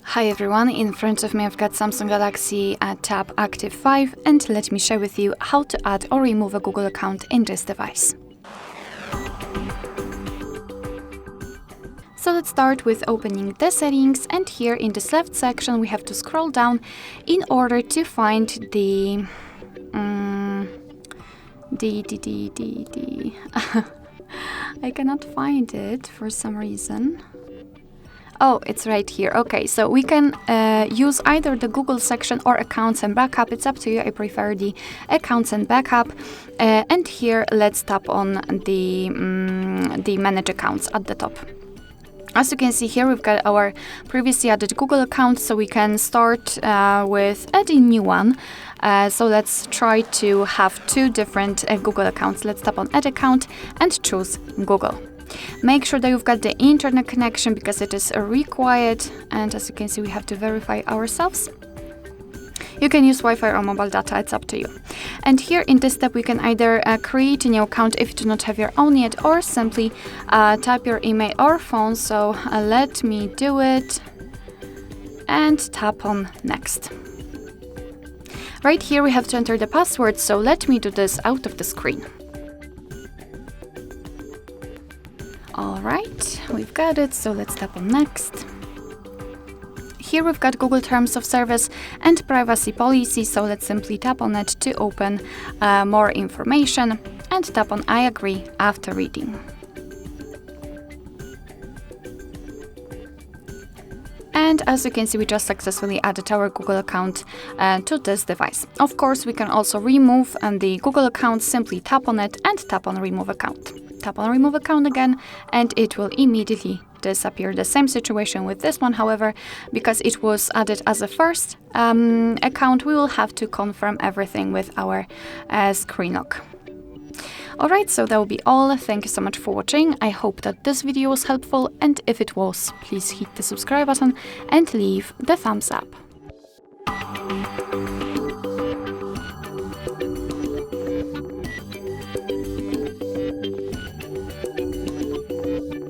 Hi everyone, in front of me I've got Samsung Galaxy Tab Active5 and let me share with you how to add or remove a Google account in this device. So let's start with opening the settings, and here in this left section we have to scroll down in order to find the I cannot find it for some reason. Oh, it's right here. Okay, so we can use either the Google section or accounts and backup. It's up to you. I prefer the accounts and backup. And here, let's tap on the manage accounts at the top. As you can see here, we've got our previously added Google account, so we can start with adding new one. So let's try to have two different Google accounts. Let's tap on add account and choose Google. Make sure that you've got the internet connection because it is required, and as you can see we have to verify ourselves. You can use Wi-Fi or mobile data, it's up to you. And here in this step we can either create a new account if you do not have your own yet, or simply type your email or phone. So let me do it and tap on next. Right here we have to enter the password, so let me do this out of the screen. Alright, we've got it, so let's tap on next. Here we've got Google Terms of Service and Privacy Policy, so let's simply tap on it to open more information and tap on I agree after reading. And as you can see, we just successfully added our Google account to this device. Of course, we can also remove the Google account. Simply tap on it and tap on remove account. Tap on remove account again and it will immediately disappear. The same situation with this one, however, because it was added as a first account, we will have to confirm everything with our screen lock. Alright, so that will be all. Thank you so much for watching. I hope that this video was helpful, and if it was, please hit the subscribe button and leave the thumbs up.